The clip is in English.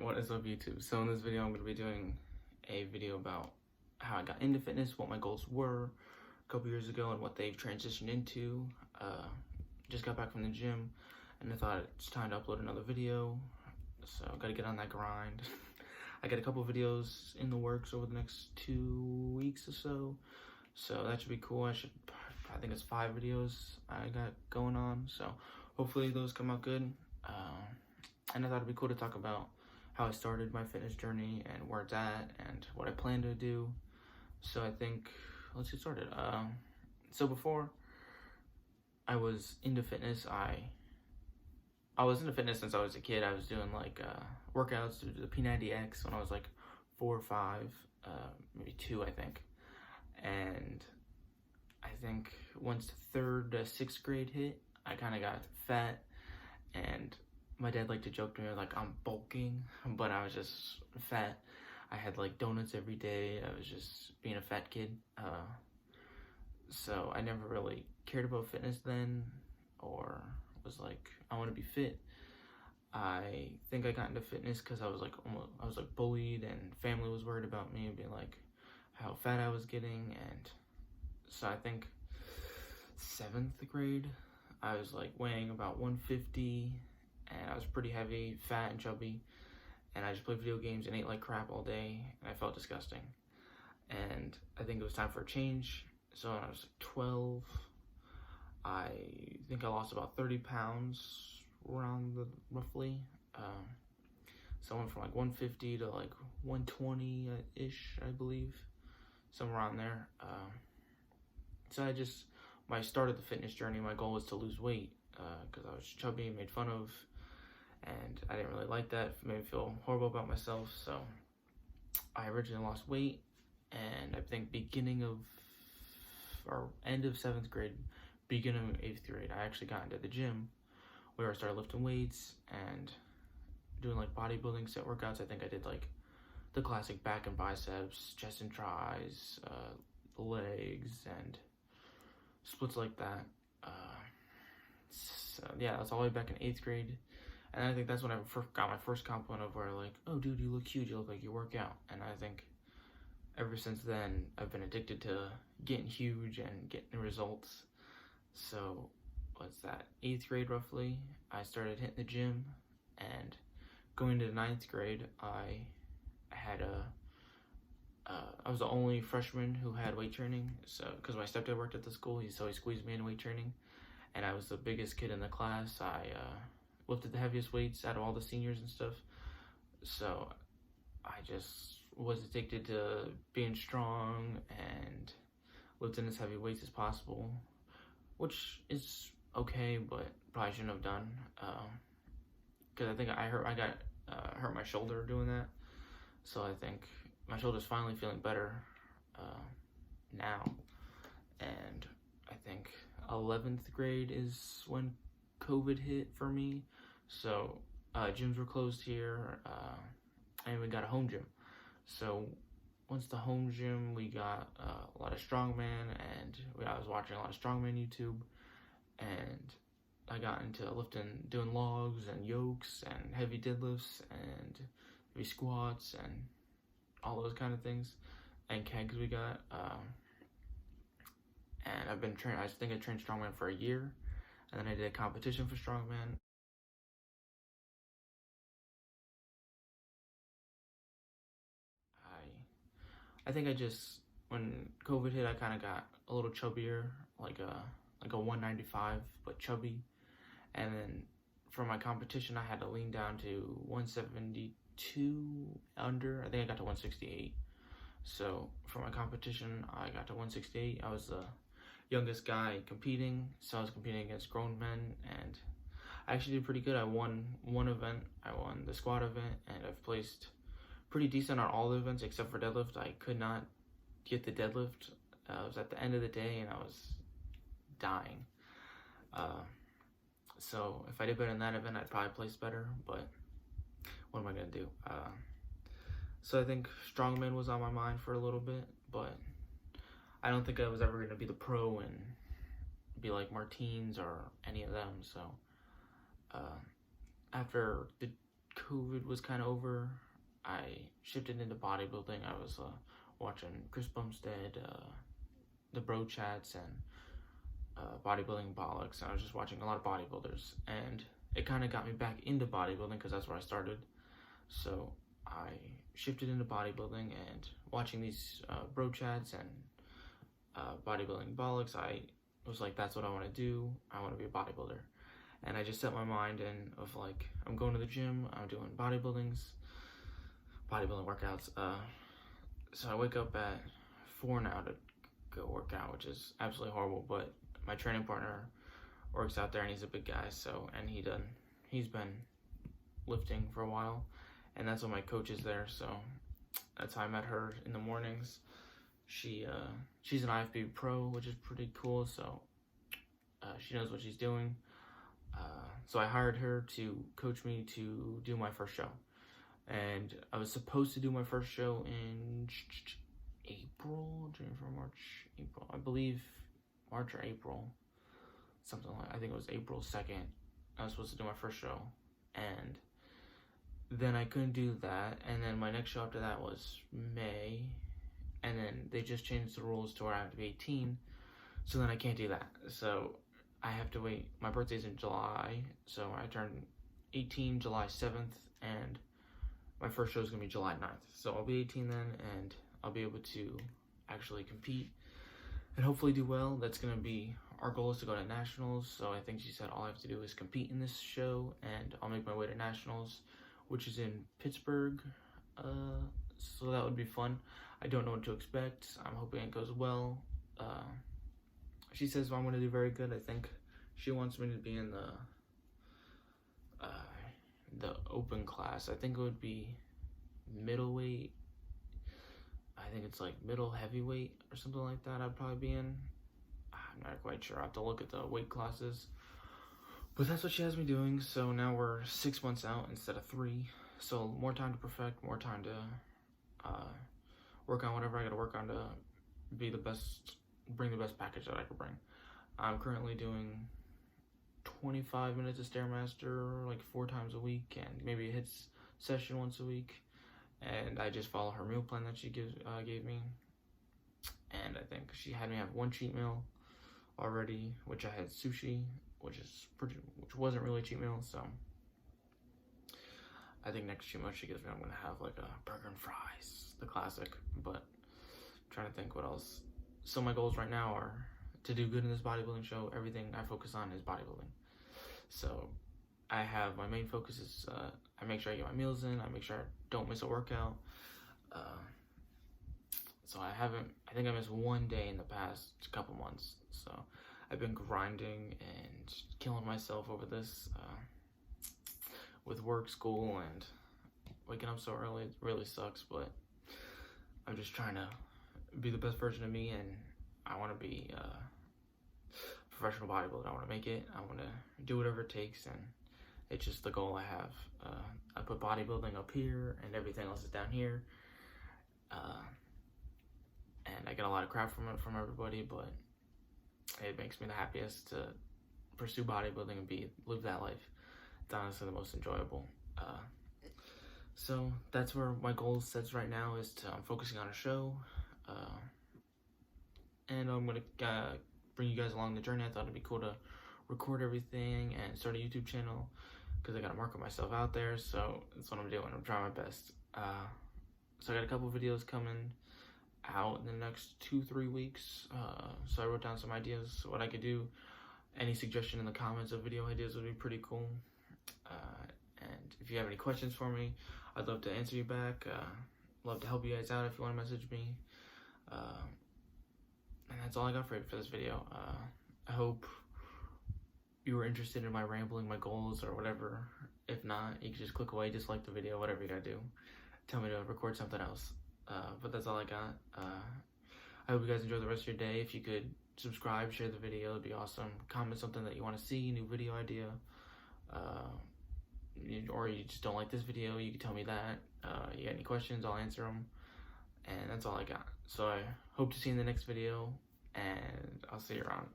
What is up, YouTube? So in this video I'm going to be doing a video about how I got into fitness, what my goals were a couple years ago and what they've transitioned into. Just got back from the gym and I thought it's time to upload another video, so got to get on that grind. I got a couple videos in the works over the next 2 weeks or so that should be cool. I think it's 5 videos I got going on, so hopefully those come out good. And I thought it'd be cool to talk about how I started my fitness journey and where it's at and what I plan to do. So I think, let's get started. So before I was into fitness, I was into fitness since I was a kid. I was doing like workouts, to the P90X when I was like 4 or 5, maybe 2, I think. And I think once 3rd to 6th grade hit, I kind of got fat, and my dad liked to joke to me like I'm bulking, but I was just fat. I had like donuts every day. I was just being a fat kid. So I never really cared about fitness then, or was like, I want to be fit. I think I got into fitness because I was like bullied, and family was worried about me and being like how fat I was getting. And so I think 7th grade, I was like weighing about 150, and I was pretty heavy, fat and chubby, and I just played video games and ate like crap all day, and I felt disgusting. And I think it was time for a change. So when I was 12, I think I lost about 30 pounds roughly. So I went from like 150 to like 120-ish, I believe, somewhere around there. So when I started the fitness journey, my goal was to lose weight, because I was chubby, made fun of, and I didn't really like that. It made me feel horrible about myself. So I originally lost weight, and I think end of 7th grade, beginning of 8th grade, I actually got into the gym where I started lifting weights and doing like bodybuilding set workouts. I think I did like the classic back and biceps, chest and tries, legs, and splits like that. So yeah, that's all the way back in 8th grade. And I think that's when I got my first compliment of where like, oh dude, you look huge, you look like you work out. And I think ever since then, I've been addicted to getting huge and getting results. So what's that, 8th grade roughly, I started hitting the gym, and going into 9th grade, I was the only freshman who had weight training. So because my stepdad worked at the school, he squeezed me in weight training, and I was the biggest kid in the class. I lifted the heaviest weights out of all the seniors and stuff. So I just was addicted to being strong and lifting as heavy weights as possible, which is okay, but probably shouldn't have done, because I think I hurt my shoulder doing that. So I think my shoulder's finally feeling better now. And I think 11th grade is when COVID hit for me. So gyms were closed here, and we got a home gym. So once the home gym, we got a lot of strongman, and I was watching a lot of strongman YouTube, and I got into lifting, doing logs and yokes and heavy deadlifts and heavy squats and all those kind of things, and kegs we got. And I've been training, I think I trained strongman for a year, and then I did a competition for strongman. I think when COVID hit, I kind of got a little chubbier, like a 195, but chubby. And then for my competition, I had to lean down to 172 under. I think I got to 168. So for my competition, I got to 168. I was the youngest guy competing, so I was competing against grown men, and I actually did pretty good. I won one event. I won the squat event, and I've placed pretty decent on all the events except for deadlift. I could not get the deadlift. It was at the end of the day, and I was dying. So if I did better in that event, I'd probably place better, but what am I gonna do? So I think strongman was on my mind for a little bit, but I don't think I was ever gonna be the pro and be like Martins or any of them. So after the COVID was kind of over, I shifted into bodybuilding. I was watching Chris Bumstead, the Bro Chats, and Bodybuilding Bollocks. And I was just watching a lot of bodybuilders, and it kind of got me back into bodybuilding because that's where I started. So I shifted into bodybuilding and watching these Bro Chats and Bodybuilding Bollocks. I was like, that's what I want to do. I want to be a bodybuilder. And I just set my mind in of like, I'm going to the gym, I'm doing bodybuilding workouts. So I wake up at 4 now to go work out, which is absolutely horrible, but my training partner works out there and he's a big guy, so, and he's been lifting for a while, and that's when my coach is there, so that's how I met her in the mornings. She's an IFBB pro, which is pretty cool, so she knows what she's doing. So I hired her to coach me to do my first show. And I was supposed to do my first show in April, I believe March or April. Something like, I think it was April 2nd. I was supposed to do my first show. And then I couldn't do that. And then my next show after that was May. And then they just changed the rules to where I have to be 18. So then I can't do that. So I have to wait. My birthday's in July, so I turn 18 July 7th, and my first show is going to be July 9th. So I'll be 18 then, and I'll be able to actually compete and hopefully do well. That's going to be, our goal is to go to nationals, so I think she said all I have to do is compete in this show, and I'll make my way to nationals, which is in Pittsburgh, so that would be fun. I don't know what to expect. I'm hoping it goes well. She says I'm going to do very good. I think she wants me to be in the open class. I think it would be middleweight. I think it's like middle heavyweight or something like that I'd probably be in. I'm not quite sure. I have to look at the weight classes. But that's what she has me doing. So now we're 6 months out instead of 3. So more time to perfect, more time to work on whatever I got to work on to be the best, bring the best package that I could bring. I'm currently doing 25 minutes of Stairmaster like 4 times a week, and maybe a hits session once a week. And I just follow her meal plan that she gave me. And I think she had me have 1 cheat meal already, which I had sushi, which wasn't really a cheat meal. So I think next cheat meal she gives me, I'm gonna have like a burger and fries, the classic. But I'm trying to think what else. So my goals right now are to do good in this bodybuilding show. Everything I focus on is bodybuilding. So I have, my main focus is I make sure I get my meals in. I make sure I don't miss a workout. So I think I missed 1 day in the past couple months. So I've been grinding and killing myself over this with work, school, and waking up so early. It really sucks, but I'm just trying to be the best version of me, and I want to be a professional bodybuilder. I want to make it. I want to do whatever it takes, and it's just the goal I have. I put bodybuilding up here, and everything else is down here. And I get a lot of crap from it from everybody, but it makes me the happiest to pursue bodybuilding and live that life. It's honestly the most enjoyable. So that's where my goal sets right now, is I'm focusing on a show. And I'm going to bring you guys along the journey. I thought it'd be cool to record everything and start a YouTube channel, because I got to market myself out there. So that's what I'm doing. I'm trying my best. So I got a couple videos coming out in the next 2-3 weeks. So I wrote down some ideas, what I could do. Any suggestion in the comments of video ideas would be pretty cool. And if you have any questions for me, I'd love to answer you back. Love to help you guys out if you want to message me. And that's all I got for this video. I hope you were interested in my rambling, my goals, or whatever. If not, you can just click away, dislike the video, whatever you gotta do. Tell me to record something else. But that's all I got. I hope you guys enjoy the rest of your day. If you could subscribe, share the video, it'd be awesome. Comment something that you want to see, new video idea. Or you just don't like this video, you can tell me that. You got any questions, I'll answer them. And that's all I got. So I hope to see you in the next video, and I'll see you around.